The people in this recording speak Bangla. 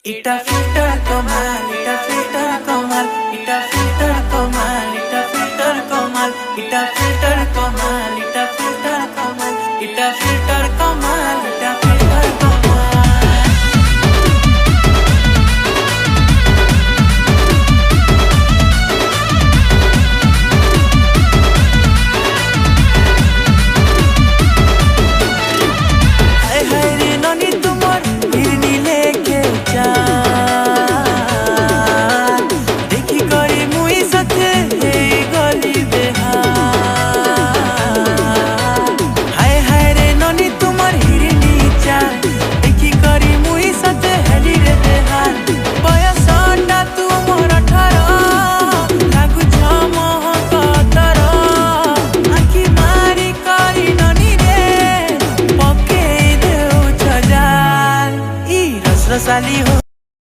এটা ফিল্টার কমাল, এটা ফিল্টার কমাল, এটা ফিল্টার কমাল, এটা ফিল্টার কমাল, এটা ফিল্টার কমাল, এটা ফিল্টার কমাল, এটা ফিল্টার কমাল, এটা ফিল্টার কমাল। হায় হায় রে ননি তোমার হিরনি লেখে চা দেখি করে মুই সাথে এই গলি বেহাল। হায় হায় রে ননি তোমার হিরনি চা দেখি করে মুই সাথে হেলি রে বেহাল। বয়সটা তোমার 18 লাগুছ মহক 17 আখি মারি করি ননি রে পকেই দেউছ জাল। ই রসরসালি हो